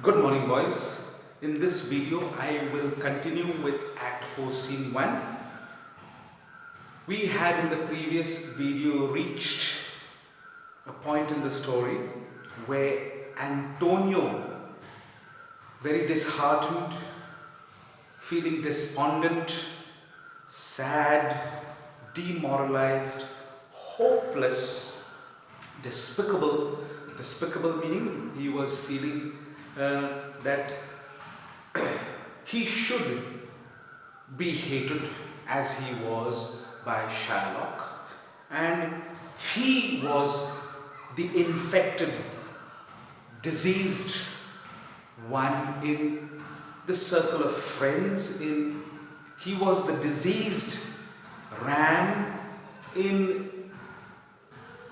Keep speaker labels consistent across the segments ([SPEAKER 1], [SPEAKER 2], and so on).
[SPEAKER 1] Good morning, boys. In this video, I will continue with Act 4, Scene 1. We had in the previous video reached a point in the story where Antonio, very disheartened, feeling despondent, sad, demoralized, hopeless, despicable meaning he was feeling that he should be hated as he was by Shylock, and he was the infected, diseased one in the circle of friends. He was the diseased ram in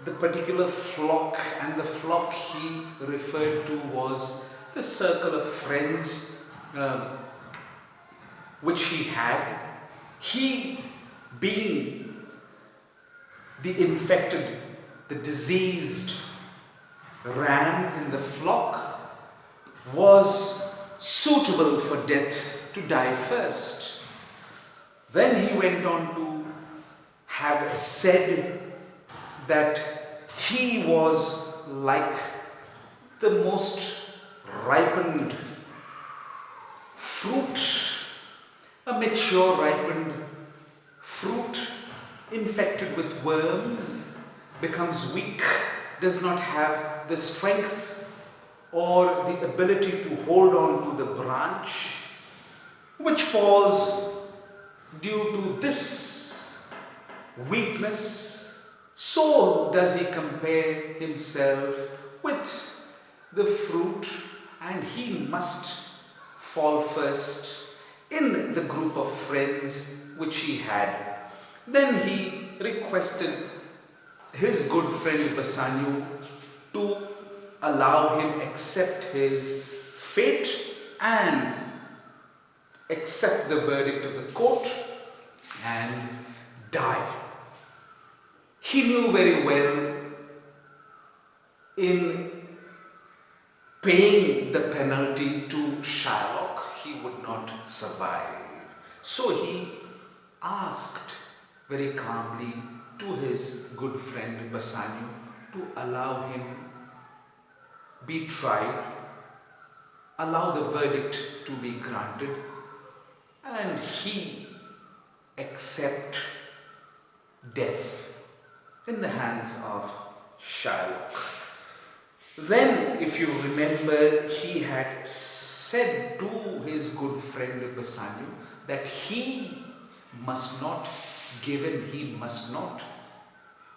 [SPEAKER 1] the particular flock, and the flock he referred to was the circle of friends which he had. He, being the infected, the diseased ram in the flock, was suitable for death, to die first. Then he went on to have said that he was like the most ripened fruit, a mature ripened fruit infected with worms, becomes weak, does not have the strength or the ability to hold on to the branch, which falls due to this weakness. So does he compare himself with the fruit, and he must fall first in the group of friends which he had. Then he requested his good friend Bassanio to allow him accept his fate and accept the verdict of the court and die. He knew very well in paying the penalty to Shylock, he would not survive. So he asked very calmly to his good friend Bassanio to allow him be tried, allow the verdict to be granted, and he accept death in the hands of Shylock. Then, if you remember, he had said to his good friend Bassanio that he must not give in, he must not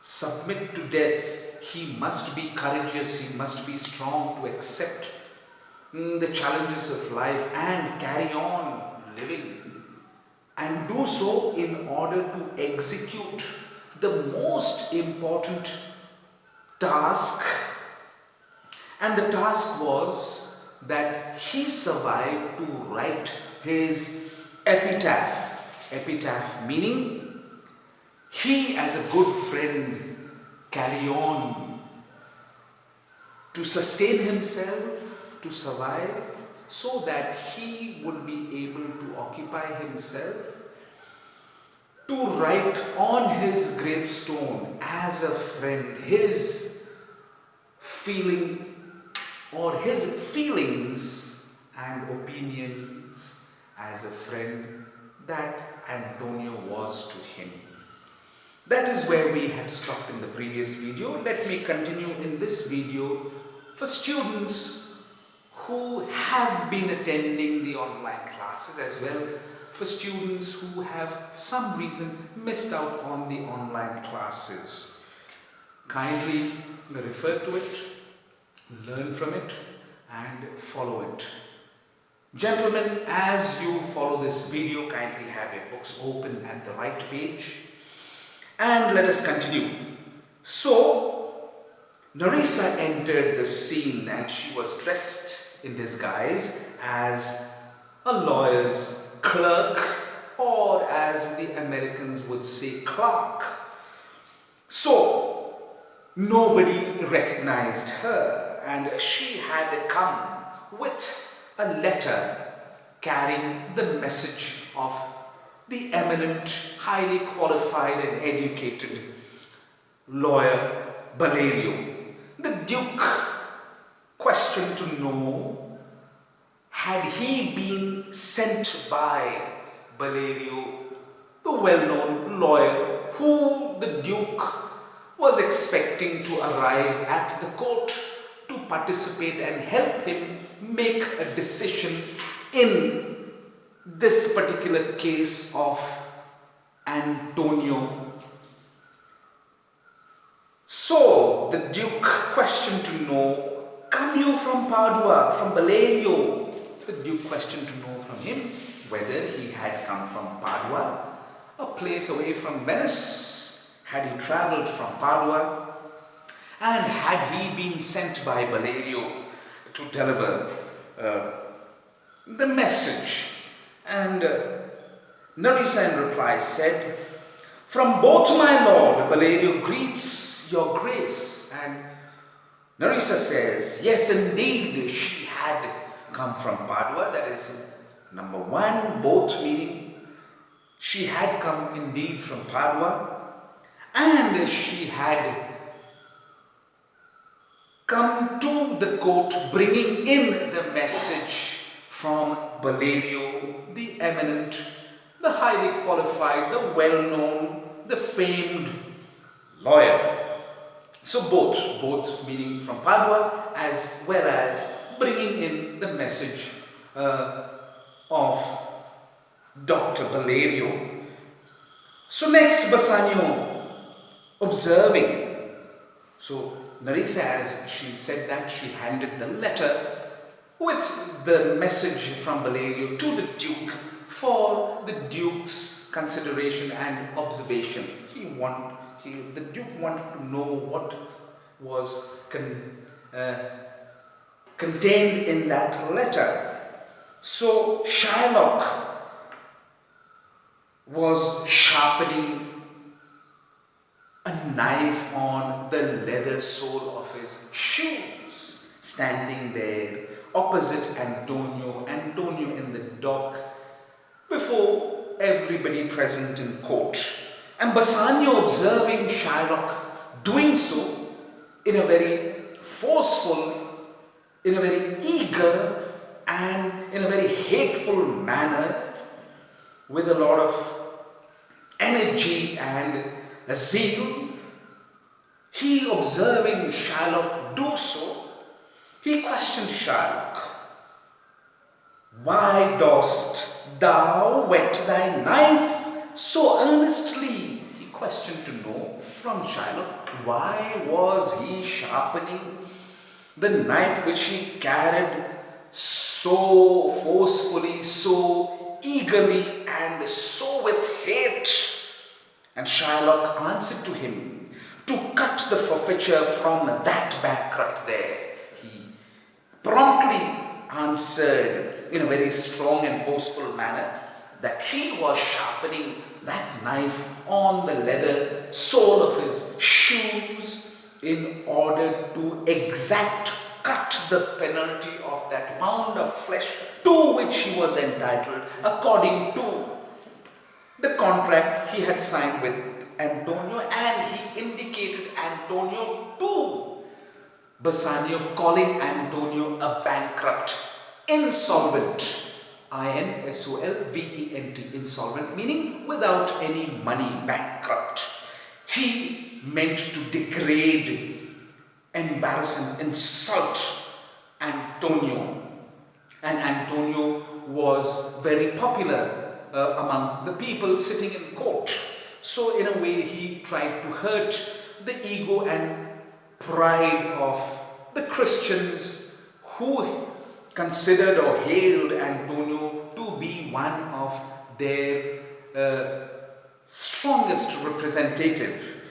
[SPEAKER 1] submit to death, he must be courageous, he must be strong to accept the challenges of life and carry on living, and do so in order to execute the most important task. And the task was that he survived to write his epitaph. Epitaph meaning he, as a good friend, carry on to sustain himself, to survive, so that he would be able to occupy himself, to write on his gravestone as a friend his feeling or his feelings and opinions as a friend that Antonio was to him. That is where we had stopped in the previous video. Let me continue in this video for students who have been attending the online classes, as well for students who have for some reason missed out on the online classes. Kindly refer to it, learn from it, and follow it. Gentlemen, as you follow this video, kindly have your books open at the right page, and let us continue. So, Nerissa entered the scene, and she was dressed in disguise as a lawyer's clerk, or as the Americans would say, clerk. So, nobody recognized her, and she had come with a letter carrying the message of the eminent, highly qualified and educated lawyer Valerio. The Duke questioned to know, had he been sent by Valerio, the well-known lawyer who the Duke was expecting to arrive at the court to participate and help him make a decision in this particular case of Antonio. So the Duke questioned to know, come you from Padua, from Valerio? The Duke questioned to know from him whether he had come from Padua, a place away from Venice. Had he travelled from Padua? And had he been sent by Valerio to deliver the message? And Nerissa in reply said, from both my lord, Valerio greets your grace. And Nerissa says, yes indeed, she had come from Padua. That is number one, both meaning she had come indeed from Padua. And she had come to the court bringing in the message from Valerio, the eminent, the highly qualified, the well-known, the famed lawyer. So both meaning from Padua as well as bringing in the message of Dr. Valerio. So next Bassanio observing. So Nerissa, as she said that, she handed the letter with the message from Valerio to the Duke for the Duke's consideration and observation. The Duke wanted to know what was contained in that letter. So Shylock was sharpening a knife on the leather sole of his shoes, standing there opposite Antonio in the dock before everybody present in court. And Bassanio observing Shylock doing so in a very forceful, in a very eager and in a very hateful manner, with a lot of energy and zeal, he observing Shylock do so, he questioned Shylock, why dost thou whet thy knife so earnestly? He questioned to know from Shylock, why was he sharpening the knife which he carried so forcefully, so eagerly, and so with hate? And Shylock answered to him, to cut the forfeiture from that bankrupt there. He promptly answered in a very strong and forceful manner that he was sharpening that knife on the leather sole of his shoes in order to cut the penalty of that pound of flesh to which he was entitled according to the contract he had signed with Antonio, and he indicated Antonio to Bassanio, calling Antonio a bankrupt, insolvent, insolvent, insolvent, meaning without any money, bankrupt. He meant to degrade, embarrass and insult Antonio. And Antonio was very popular among the people sitting in court. So in a way he tried to hurt the ego and pride of the Christians who considered or hailed Antonio to be one of their strongest representative.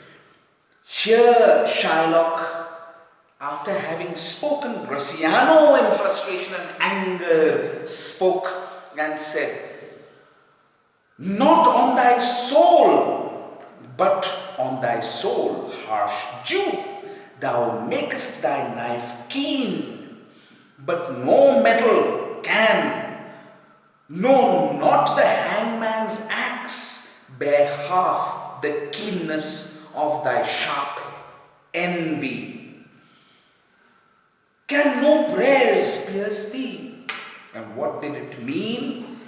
[SPEAKER 1] Here Shylock, after having spoken, Graciano in frustration and anger spoke and said, not on thy soul, but on thy soul, harsh Jew, thou makest thy knife keen, but no metal can can, no, not the hangman's axe, bear half the keenness of thy sharp envy. Can no prayers pierce thee? And what did it mean?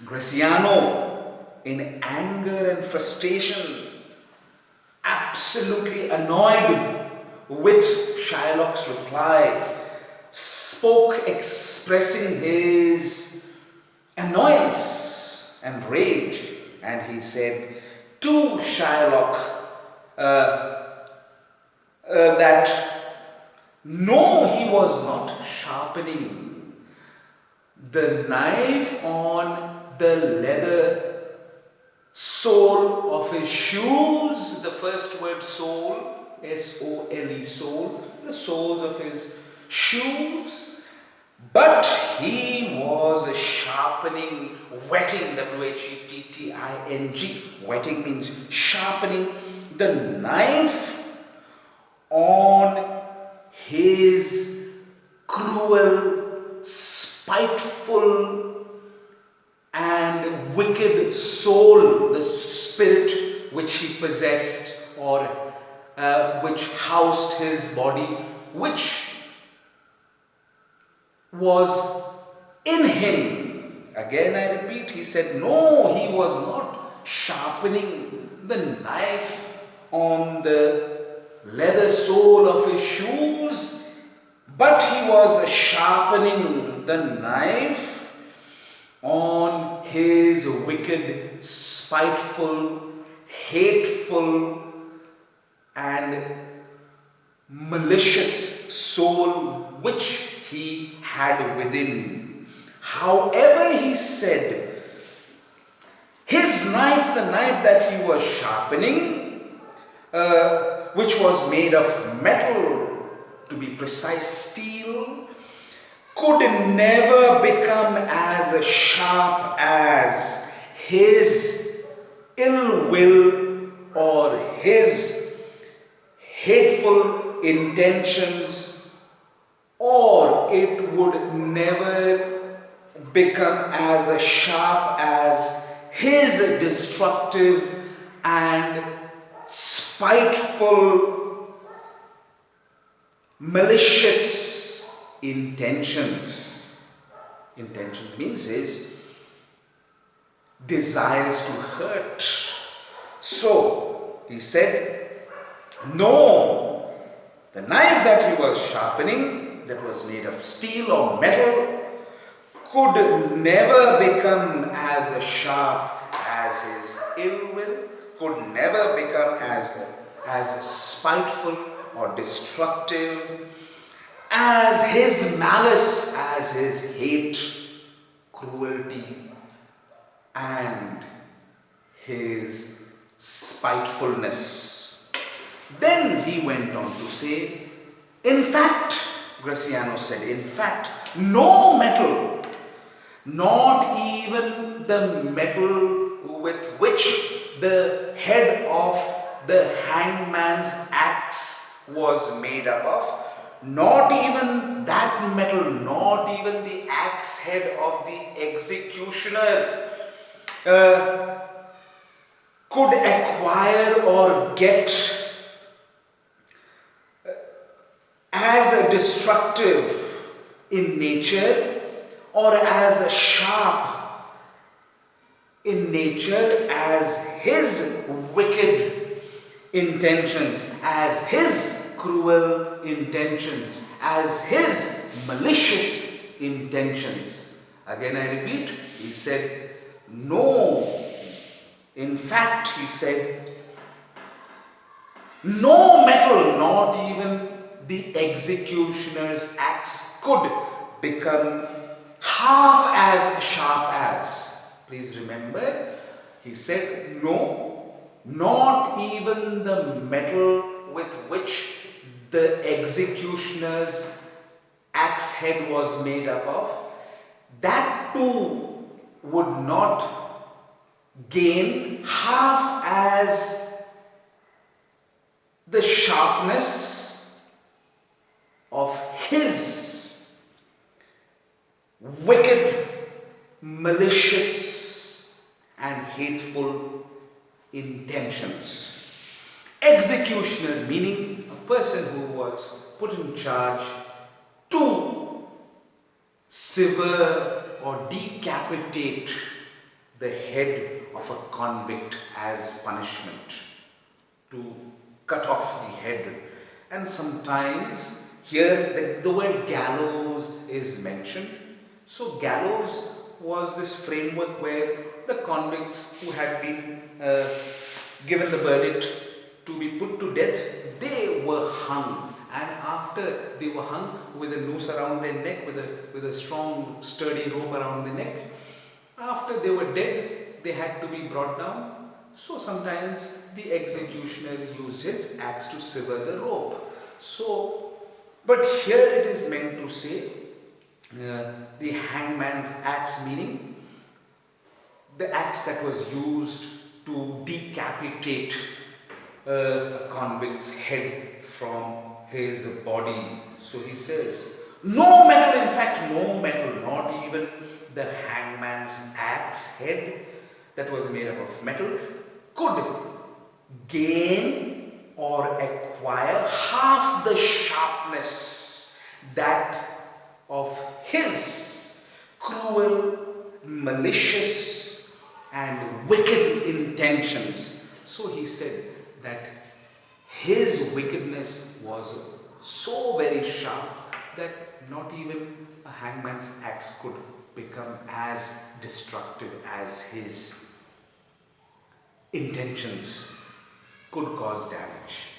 [SPEAKER 1] Gratiano, in anger and frustration, absolutely annoyed with Shylock's reply, spoke expressing his annoyance and rage, and he said to Shylock that no, he was not sharpening the knife on the leather sole of his shoes. The first word sole, S-O-L-E, sole, the soles of his shoes. But he was sharpening, whetting, W-H-E-T-T-I-N-G. Whetting means sharpening the knife on his cruel, spiteful and wicked soul, the spirit which he possessed, or which housed his body, which was in him. Again I repeat, he said no, he was not sharpening the knife on the leather sole of his shoes, but he was sharpening the knife on his wicked, spiteful, hateful and malicious soul which he had within. However, he said, his knife, the knife that he was sharpening, which was made of metal, to be precise, steel, could never become as sharp as his ill will or his hateful intentions, or it would never become as sharp as his destructive and spiteful, malicious intentions. Intentions means his desires to hurt. So he said, no, the knife that he was sharpening, that was made of steel or metal, could never become as sharp as his ill will, could never become as spiteful or destructive as his malice, as his hate, cruelty, and his spitefulness. Then he went on to say, in fact, Gratiano said, in fact, no metal, not even the metal with which the head of the hangman's axe was made up of, not even that metal, not even the axe head of the executioner could acquire or get as destructive in nature or as sharp in nature as his wicked intentions, as his cruel intentions, as his malicious intentions. Again I repeat, he said, no. In fact, he said, no metal, not even the executioner's axe, could become half as sharp as. Please remember, he said, no, not even the metal with which the executioner's axe head was made up of, that too would not gain half as the sharpness of his wicked malicious and hateful intentions. Executioner, meaning a person who was put in charge to sever or decapitate the head of a convict as punishment, to cut off the head. And sometimes here the word gallows is mentioned. So gallows was this framework where the convicts who had been given the verdict to be put to death, they were hung. And after they were hung with a noose around their neck, with a strong sturdy rope around the neck, after they were dead, they had to be brought down. So sometimes the executioner used his axe to sever the rope. But here it is meant to say the hangman's axe, meaning the axe that was used to decapitate a convict's head from his body. So he says, no metal, in fact, no metal, not even the hangman's axe head that was made up of metal, could gain or acquire half the sharpness that of his cruel, malicious and wicked intentions. So he said that his wickedness was so very sharp that not even a hangman's axe could become as destructive as his intentions could cause damage.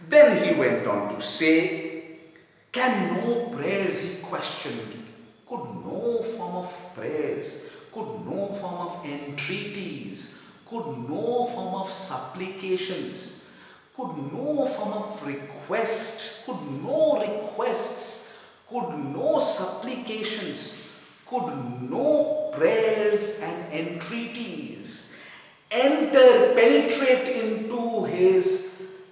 [SPEAKER 1] Then he went on to say, can no prayers, he questioned, could no form of prayers, could no form of entreaties, could no form of supplications, could no form of request, could no requests, could no supplications, could no prayers and entreaties penetrate into his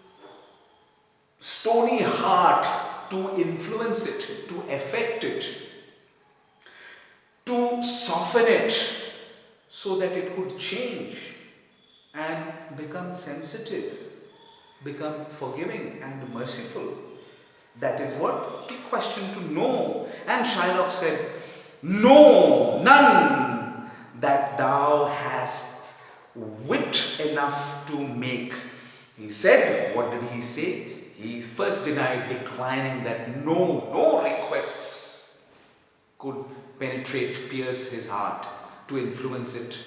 [SPEAKER 1] stony heart to influence it, to affect it, to soften it so that it could change and become sensitive, become forgiving and merciful. That is what he questioned to know. And Shylock said, no, none that thou hast wit enough to make. He said, what did he say? He first denied, declining that no requests could penetrate, pierce his heart, to influence it,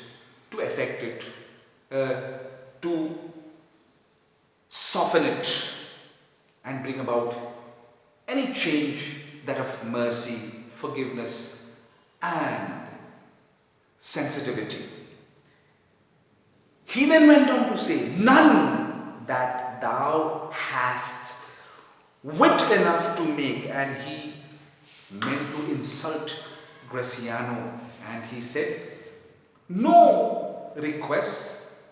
[SPEAKER 1] to affect it, to soften it and bring about any change that of mercy, forgiveness and sensitivity. He then went on to say, none that thou hast wit enough to make. And he meant to insult Graciano, and he said, no requests,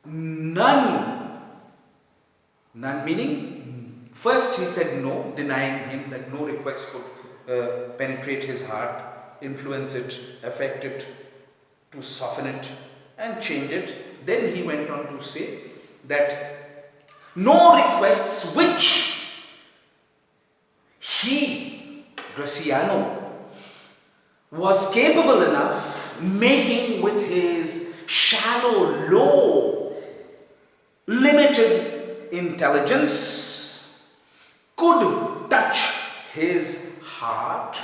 [SPEAKER 1] none meaning, first he said no, denying him that no request could penetrate his heart, influence it, affect it, to soften it and change it. Then he went on to say that no requests which he, Graciano, was capable enough making with his shallow, low, limited intelligence, could touch his heart,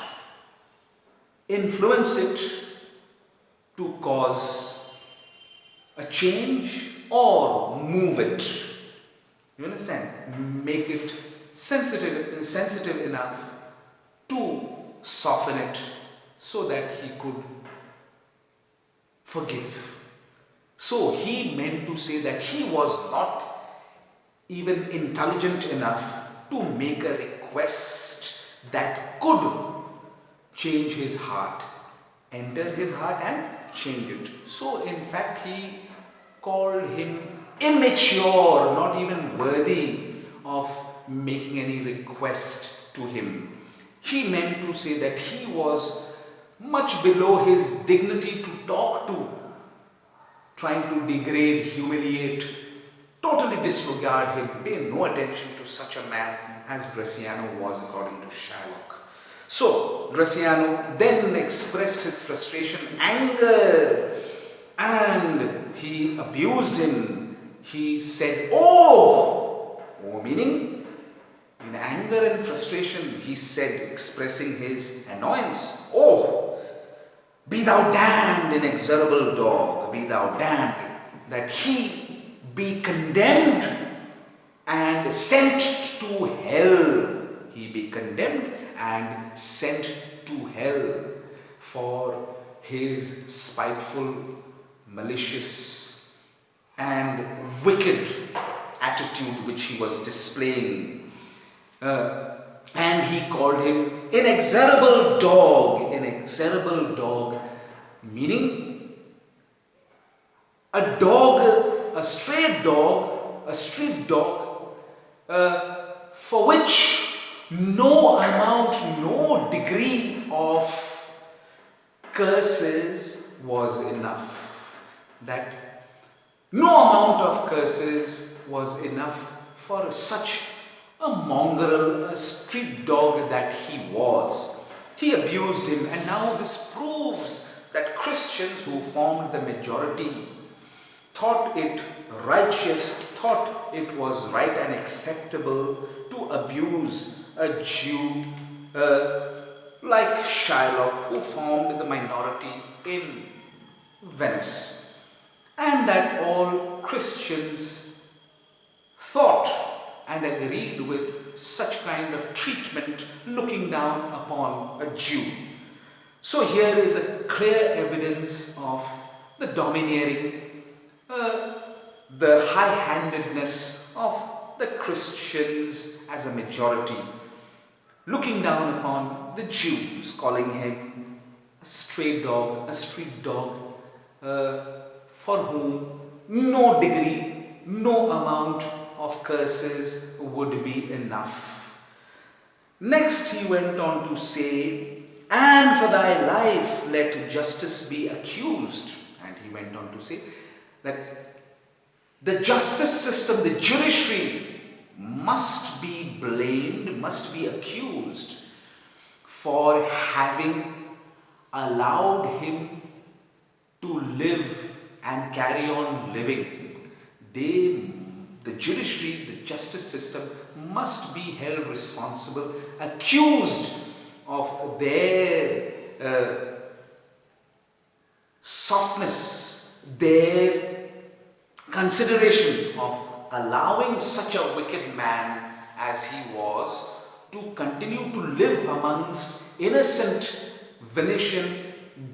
[SPEAKER 1] influence it to cause a change or move it. You understand? Make it sensitive enough to soften it so that he could forgive. So he meant to say that he was not even intelligent enough to make a request that could change his heart, enter his heart and change it. So in fact he called him immature, not even worthy of making any request to him. He meant to say that he was much below his dignity to talk to, trying to degrade, humiliate, totally disregard him, pay no attention to such a man as Graciano was, according to Shylock. So, Graciano then expressed his frustration, anger, and he abused him. He said, "Oh!" Oh, meaning, in anger and frustration, he said, expressing his annoyance, "Oh, be thou damned, inexorable dog, be thou damned, that he be condemned and sent to hell." He be condemned and sent to hell for his spiteful, malicious, and wicked attitude which he was displaying. And he called him inexorable dog, meaning a dog, a stray dog, a street dog, for which no amount, no degree of curses was enough. That no amount of curses was enough for such a mongrel, a street dog that he was. He abused him, and now this proves that Christians who formed the majority thought it righteous, thought it was right and acceptable to abuse a Jew like Shylock, who formed the minority in Venice, and that all Christians thought and agreed with such kind of treatment, looking down upon a Jew. So here is a clear evidence of the domineering, the high-handedness of the Christians as a majority, looking down upon the Jews, calling him a stray dog, a street dog, for whom no degree, no amount of curses would be enough. Next he went on to say, "And for thy life let justice be accused." And he went on to say that the justice system, the judiciary, must be blamed, must be accused for having allowed him to live and carry on living. The judiciary, the justice system must be held responsible, accused of their softness, their consideration of allowing such a wicked man as he was to continue to live amongst innocent Venetian,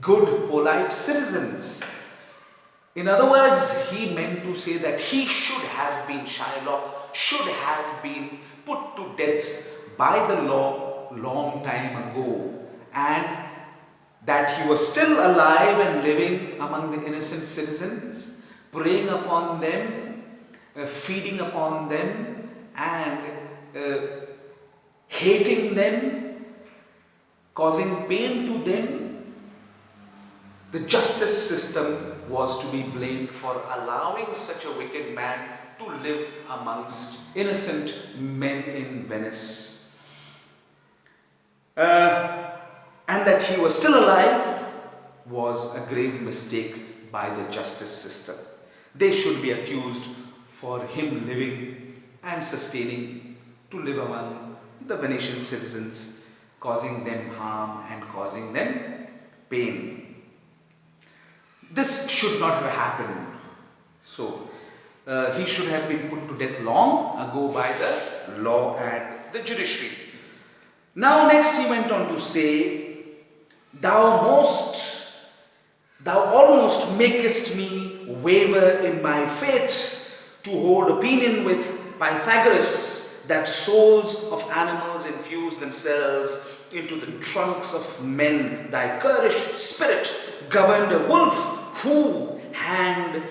[SPEAKER 1] good, polite citizens. In other words, he meant to say that he should have been, Shylock should have been put to death by the law long time ago, and that he was still alive and living among the innocent citizens, preying upon them, feeding upon them, and hating them, causing pain to them. The justice system was to be blamed for allowing such a wicked man to live amongst innocent men in Venice. And that he was still alive was a grave mistake by the justice system. They should be accused for him living and sustaining to live among the Venetian citizens, causing them harm and causing them pain. This should not have happened. So, he should have been put to death long ago by the law and the judiciary. Now next he went on to say, Thou almost makest me waver in my faith to hold opinion with Pythagoras that souls of animals infuse themselves into the trunks of men. Thy currish spirit governed a wolf who hanged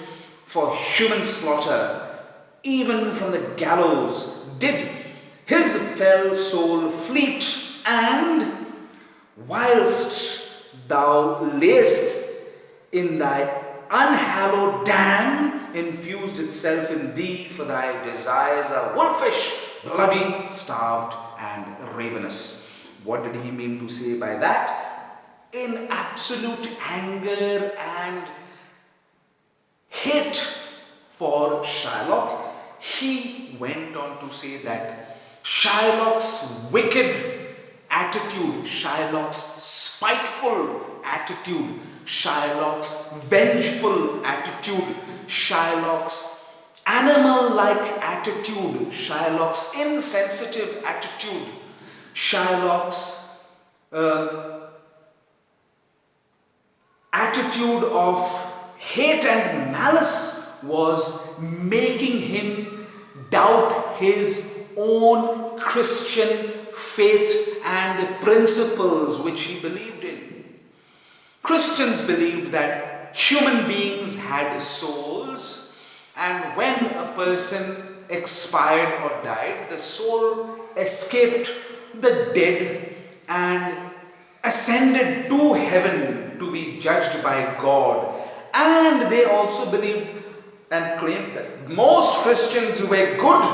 [SPEAKER 1] for human slaughter, even from the gallows did his fell soul fleet, and whilst thou layest in thy unhallowed dam infused itself in thee, for thy desires are wolfish, bloody, starved, and ravenous. What did he mean to say by that? In absolute anger and hate for Shylock, he went on to say that Shylock's wicked attitude, Shylock's spiteful attitude, Shylock's vengeful attitude, Shylock's animal-like attitude, Shylock's insensitive attitude, Shylock's attitude of hate and malice was making him doubt his own Christian faith and principles which he believed in. Christians believed that human beings had souls, and when a person expired or died, the soul escaped the dead and ascended to heaven to be judged by God. And they also believed and claimed that most Christians were good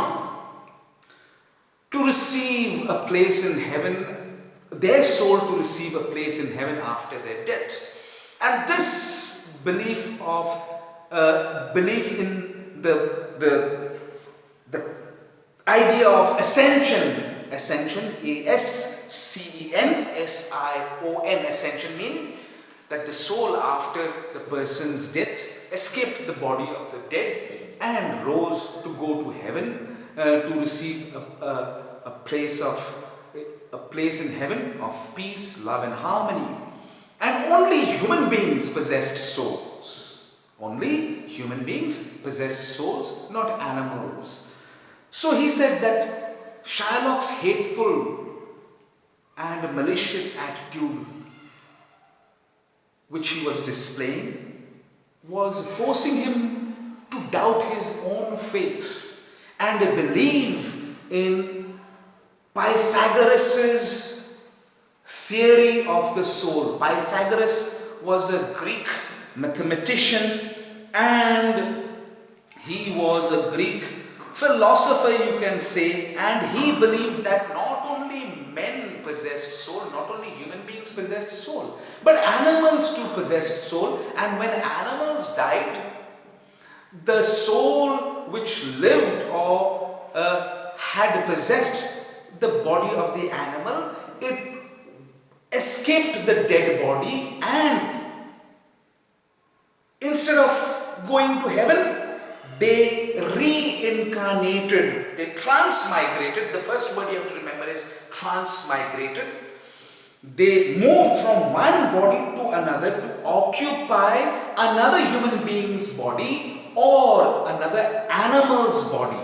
[SPEAKER 1] to receive a place in heaven, their soul to receive a place in heaven after their death. And this belief in the idea of ascension, A-S-C-E-N-S-I-O-N, ascension, meaning that the soul after the person's death escaped the body of the dead and rose to go to heaven to receive a place in heaven of peace, love and harmony. And only human beings possessed souls. Only human beings possessed souls, not animals. So he said that Shylock's hateful and malicious attitude which he was displaying was forcing him to doubt his own faith and believe in Pythagoras' theory of the soul. Pythagoras was a Greek mathematician and he was a Greek philosopher, you can say, and he believed that not only men possessed soul, not only human beings possessed soul, but animals too possessed soul. And when animals died, the soul which lived or had possessed the body of the animal, it escaped the dead body, and instead of going to heaven, they reincarnated, they transmigrated. The first word you have to remember is transmigrated. They moved from one body to another to occupy another human being's body or another animal's body.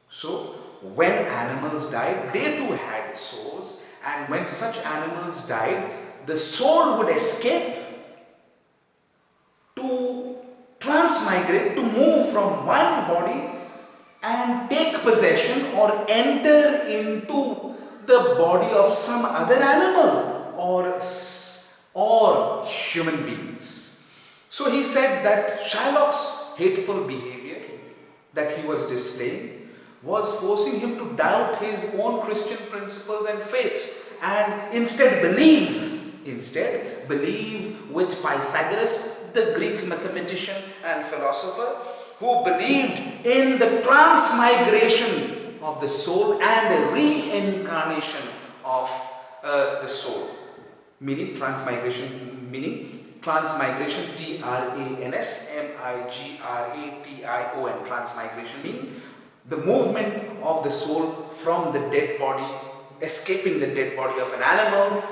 [SPEAKER 1] So, when animals died, they too had souls, and when such animals died, the soul would escape to transmigrate, to move from one body and take possession or enter into the body of some other animal or human beings. So he said that Shylock's hateful behavior that he was displaying was forcing him to doubt his own Christian principles and faith, and instead believe with Pythagoras, the Greek mathematician and philosopher, who believed in the transmigration of the soul and the reincarnation of the soul. Meaning transmigration, Transmigration, transmigration meaning the movement of the soul from the dead body, escaping the dead body of an animal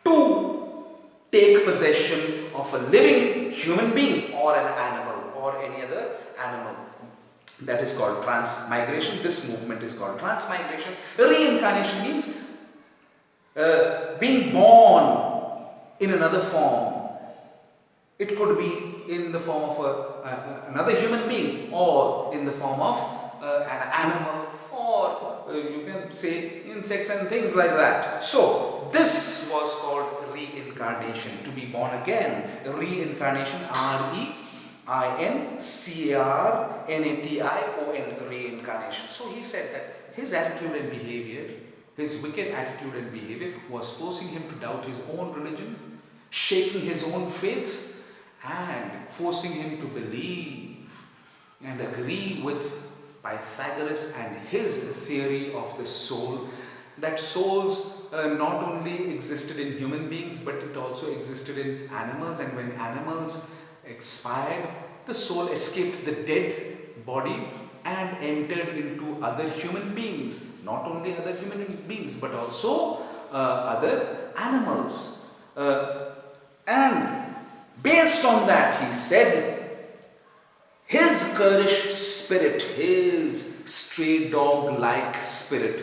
[SPEAKER 1] to take possession of a living human being or an animal or any other animal. That is called transmigration. This movement is called transmigration. Reincarnation means being born in another form. It could be in the form of another human being, or in the form of an animal, or you can say insects and things like that. So this was called reincarnation, to be born again. Reincarnation, R-E-I-N-C-A-R-N-A-T-I-O-N, reincarnation. So he said that his attitude and behavior, his wicked attitude and behavior was forcing him to doubt his own religion, shaking his own faith, and forcing him to believe and agree with Pythagoras and his theory of the soul, that souls not only existed in human beings but it also existed in animals, and when animals expired, the soul escaped the dead body and entered into other human beings, not only other human beings but also other animals. And based on that, he said, his currish spirit, his stray dog-like spirit,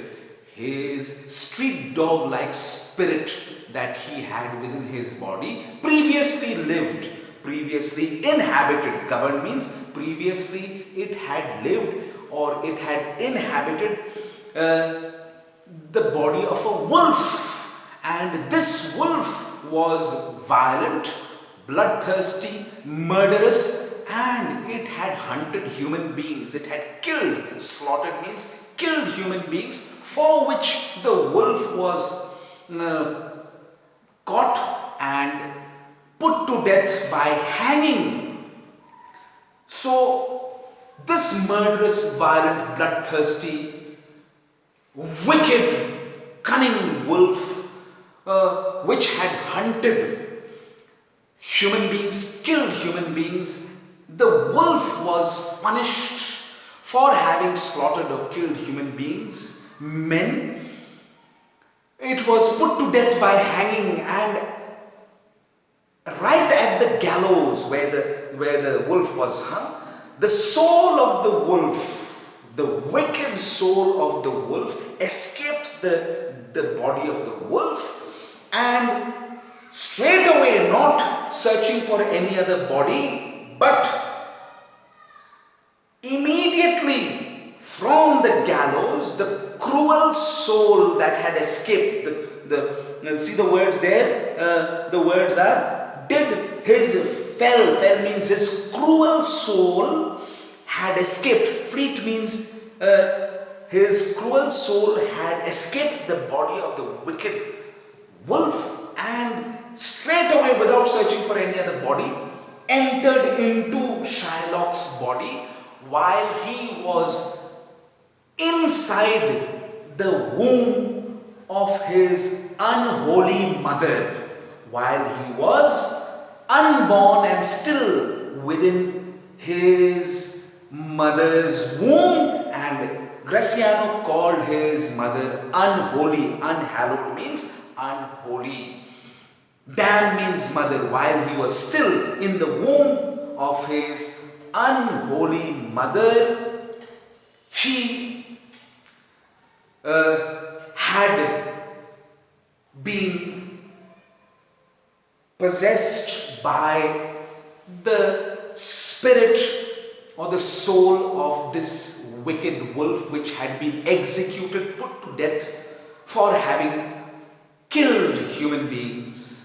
[SPEAKER 1] his street dog-like spirit that he had within his body, previously lived, previously inhabited. Governed means previously it had lived or it had inhabited the body of a wolf. And this wolf was violent, bloodthirsty, murderous, and it had hunted human beings. It had killed, slaughtered means killed human beings, for which the wolf was caught and put to death by hanging. So this murderous, violent, bloodthirsty, wicked, cunning wolf, which had hunted human beings, killed human beings, the wolf was punished for having slaughtered or killed human beings, men. It was put to death by hanging, and right at the gallows where the wolf was hung, the soul of the wolf, the wicked soul of the wolf, escaped the body of the wolf, and straight away, not searching for any other body, but immediately from the gallows, the cruel soul that had escaped, see the words there, the words are, fell means his cruel soul had escaped. Fleet means his cruel soul had escaped the body of the wicked wolf, and straight away, without searching for any other body, entered into Shylock's body while he was inside the womb of his unholy mother, while he was unborn and still within his mother's womb. And Graciano called his mother unholy. Unhallowed means unholy. Damn means mother. While he was still in the womb of his unholy mother, he had been possessed by the spirit or the soul of this wicked wolf, which had been executed, put to death for having killed human beings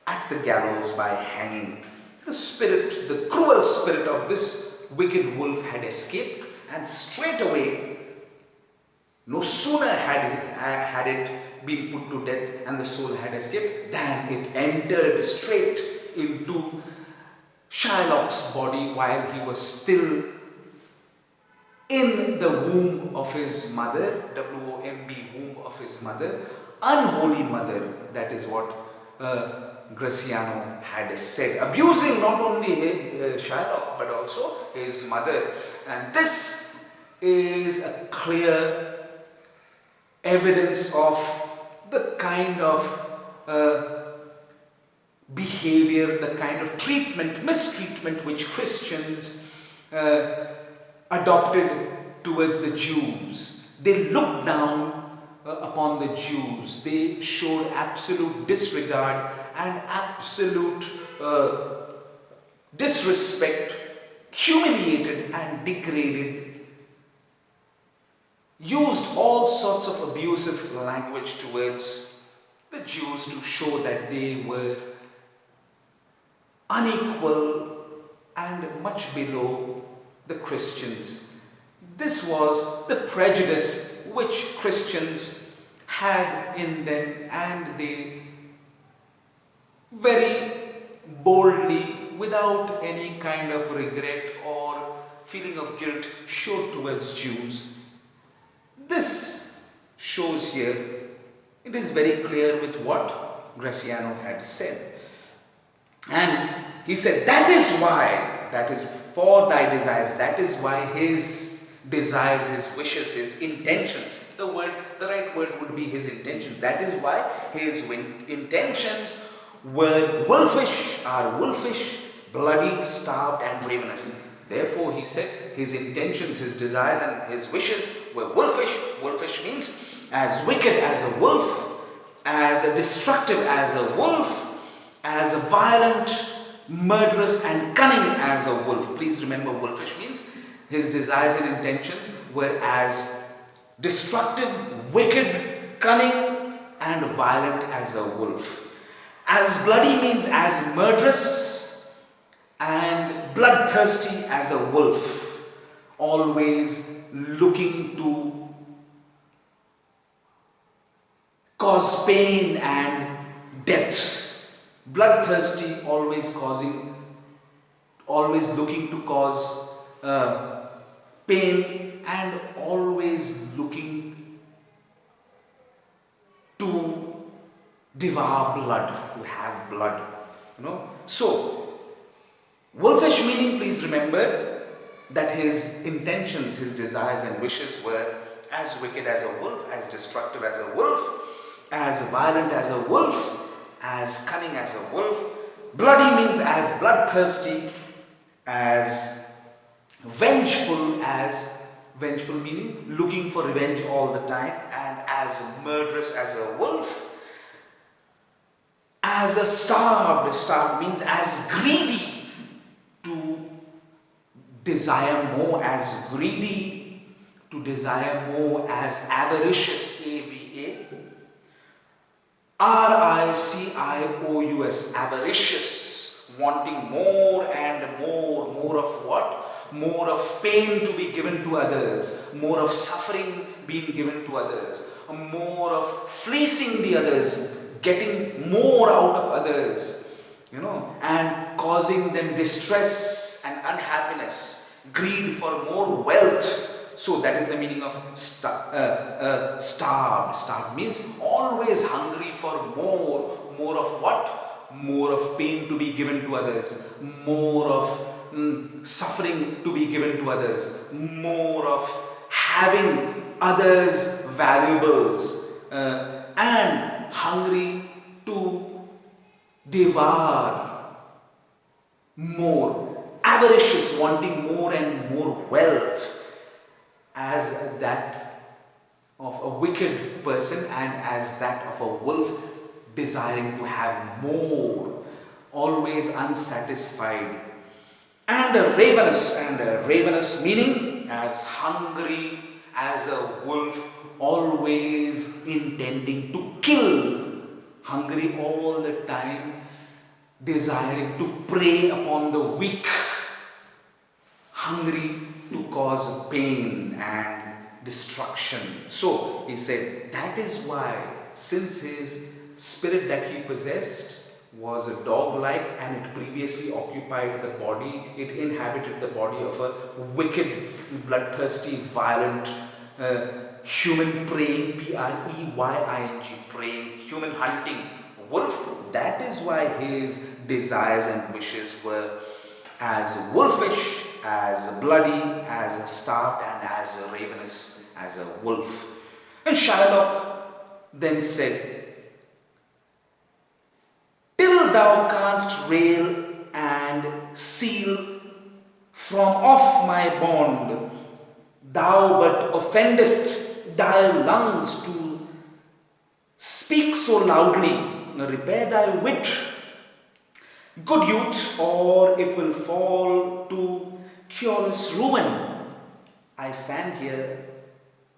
[SPEAKER 1] at the gallows by hanging. The spirit, the cruel spirit of this wicked wolf had escaped, and straight away, no sooner had it been put to death and the soul had escaped, than it entered straight into Shylock's body while he was still in the womb of his mother, W-O-M-B, womb of his mother, unholy mother. That is what Graciano had said, abusing not only Shylock but also his mother. And this is a clear evidence of the kind of behavior, the kind of treatment, mistreatment which Christians adopted towards the Jews. They looked down upon the Jews. They showed absolute disregard and absolute disrespect, humiliated and degraded, used all sorts of abusive language towards the Jews to show that they were unequal and much below the Christians. This was the prejudice which Christians had in them, and they very boldly, without any kind of regret or feeling of guilt, showed towards Jews. This shows here, it is very clear with what Graciano had said. And he said, that is why, that is for thy desires, that is why his desires, his wishes, his intentions, the right word would be his intentions. That is why his intentions were wolfish, bloody, starved and ravenous. Therefore, he said his intentions, his desires and his wishes were wolfish. Wolfish means as wicked as a wolf, as destructive as a wolf, as violent, murderous and cunning as a wolf. Please remember, wolfish means his desires and intentions were as destructive, wicked, cunning and violent as a wolf. As bloody means as murderous and bloodthirsty as a wolf, always looking to cause pain and death. Bloodthirsty, always looking to cause pain and always looking to devour blood, to have blood. So, wolfish meaning, please remember that his intentions, his desires and wishes were as wicked as a wolf, as destructive as a wolf, as violent as a wolf, as cunning as a wolf. Bloody means as bloodthirsty, as vengeful meaning looking for revenge all the time, and as murderous as a wolf. As a starved means as greedy, to desire more, as greedy, to desire more, as avaricious, A-V-A. R-I-C-I-O-U-S, avaricious, wanting more and more. More of what? More of pain to be given to others, more of suffering being given to others, more of fleecing the others, getting more out of others, and causing them distress and unhappiness, greed for more wealth. So that is the meaning of starved. Starved means always hungry for more of what? More of pain to be given to others, more of suffering to be given to others, more of having others' valuables, and hungry to devour more, avaricious, wanting more and more wealth, as that of a wicked person and as that of a wolf, desiring to have more, always unsatisfied. And ravenous meaning as hungry as a wolf, always intending to kill, hungry all the time, desiring to prey upon the weak, hungry to cause pain and destruction. So he said that is why, since his spirit that he possessed was a dog-like and it previously occupied the body, it inhabited the body of a wicked, bloodthirsty, violent, human preying, P-R-E-Y-I-N-G, preying, human hunting wolf. That is why his desires and wishes were as wolfish, as bloody, as starved, and as ravenous as a wolf. And Shylock then said, till thou canst rail and seal from off my bond, thou but offendest thy lungs to speak so loudly. Repair thy wit, good youth, or it will fall to cureless ruin. I stand here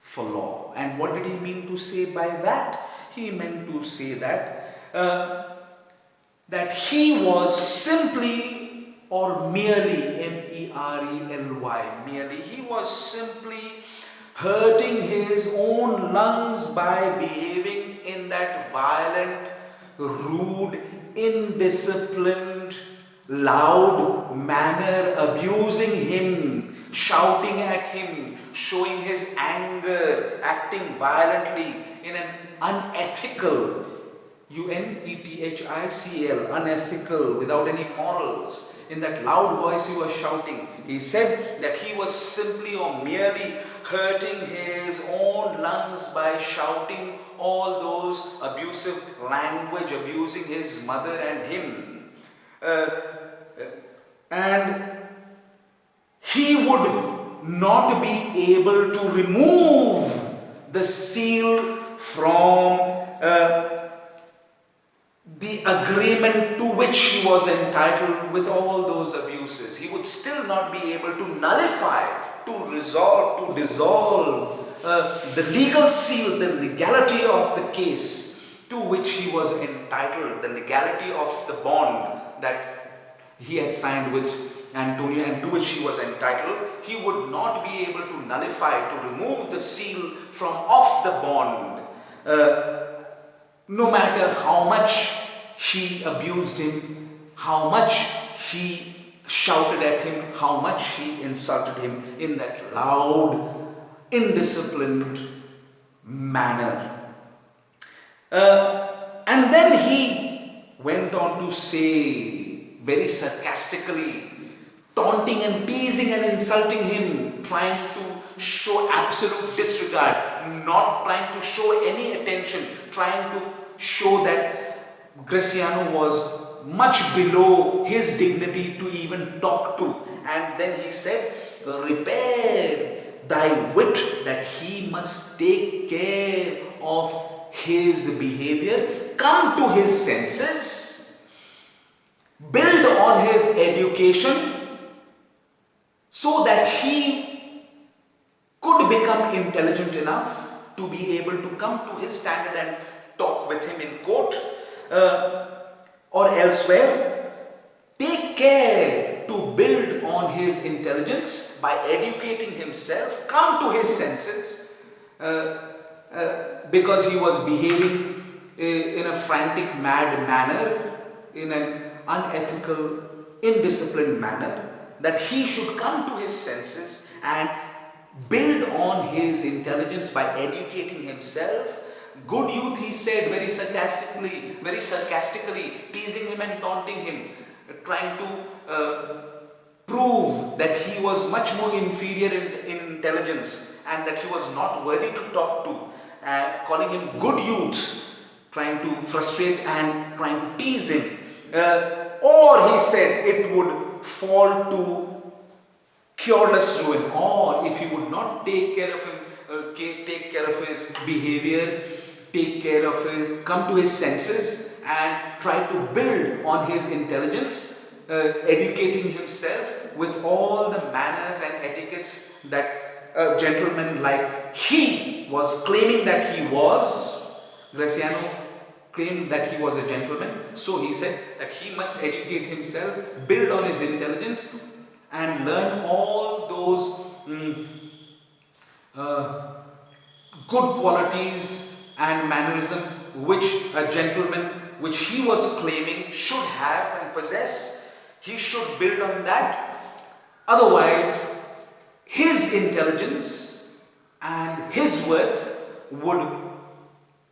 [SPEAKER 1] for law. And what did he mean to say by that? he meant to say that he was simply or merely, merely, merely, he was simply hurting his own lungs by behaving in that violent, rude, indisciplined, loud manner, abusing him, shouting at him, showing his anger, acting violently in an unethical, unethical, unethical, without any morals. In that loud voice he was shouting. He said that he was simply or merely hurting his own lungs by shouting all those abusive language, abusing his mother and him. And he would not be able to remove the seal from the agreement to which he was entitled with all those abuses. He would still not be able to nullify, to resolve, to dissolve the legal seal, the legality of the case to which he was entitled, the legality of the bond that he had signed with Antonia and to which he was entitled. He would not be able to nullify, to remove the seal from off the bond, no matter how much he abused him, how much he shouted at him, how much he insulted him in that loud, indisciplined manner. And then he went on to say very sarcastically, taunting and teasing and insulting him, trying to show absolute disregard, not trying to show any attention, trying to show that Graciano was much below his dignity to even talk to. And then he said, repair thy wit, that he must take care of his behavior, come to his senses, build on his education so that he could become intelligent enough to be able to come to his standard and talk with him in court or elsewhere. Take care to build on his intelligence by educating himself, come to his senses, because he was behaving in a frantic, mad manner, in an unethical, indisciplined manner, that he should come to his senses and build on his intelligence by educating himself. Good youth, he said very sarcastically, teasing him and taunting him, trying to prove that he was much more inferior in intelligence and that he was not worthy to talk to, calling him good youth, trying to frustrate and trying to tease him. Or he said it would fall to cureless ruin, or if he would not take care of him, take care of his behavior, take care of him, come to his senses and try to build on his intelligence, educating himself with all the manners and etiquettes that a gentleman like he was claiming that he was. Graciano claimed that he was a gentleman, so he said that he must educate himself, build on his intelligence and learn all those good qualities and mannerism which a gentleman, which he was claiming, should have and possess. He should build on that. Otherwise, his intelligence and his worth would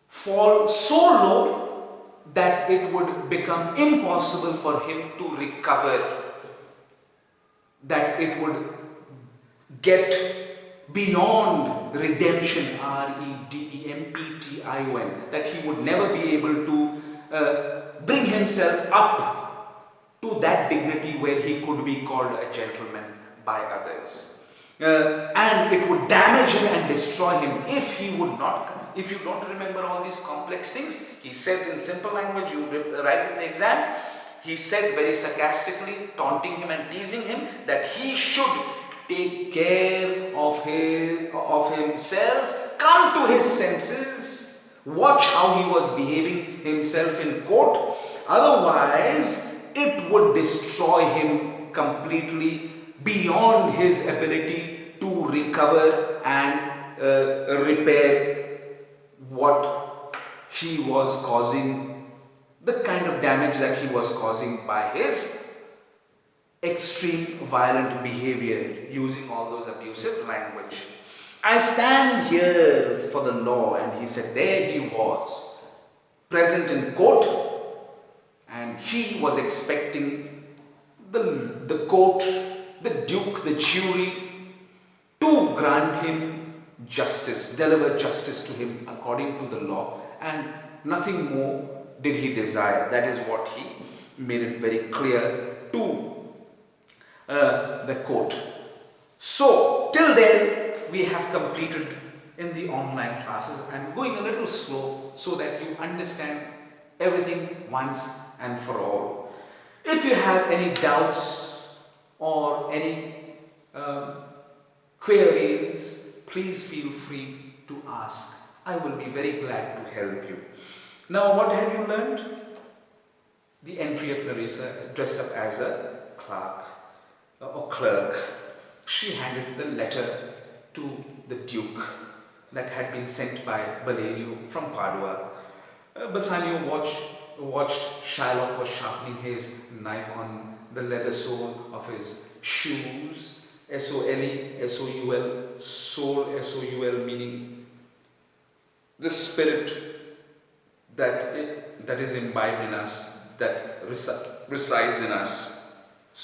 [SPEAKER 1] fall so low that it would become impossible for him to recover, that it would get beyond redemption, redemption, that he would never be able to bring himself up to that dignity where he could be called a gentleman by others. And it would damage him and destroy him if he would not. If you don't remember all these complex things, he said in simple language, you write in the exam, he said very sarcastically, taunting him and teasing him, that he should take care of himself, come to his senses, Watch how he was behaving himself in court. Otherwise, it would destroy him completely beyond his ability to recover and repair what he was causing, the kind of damage that he was causing by his extreme violent behavior, using all those abusive language. I stand here for the law. And he said, there he was, present in court, and he was expecting the court, the duke, the jury to grant him justice, deliver justice to him according to the law, and nothing more did he desire. That is what he made it very clear to the court. So, till then, we have completed in the online classes. I'm going a little slow so that you understand everything once and for all. If you have any doubts or any queries, please feel free to ask. I will be very glad to help you. Now, what have you learned? The entry of Nerissa, dressed up as a clerk or clerk. She handed the letter to the duke that had been sent by Valerio from Padua. Bassanio watched Shylock was sharpening his knife on the leather sole of his shoes. S-O-L-E, S-O-U-L, soul, S-O-U-L, meaning the spirit that is imbibed in us, that resides in us.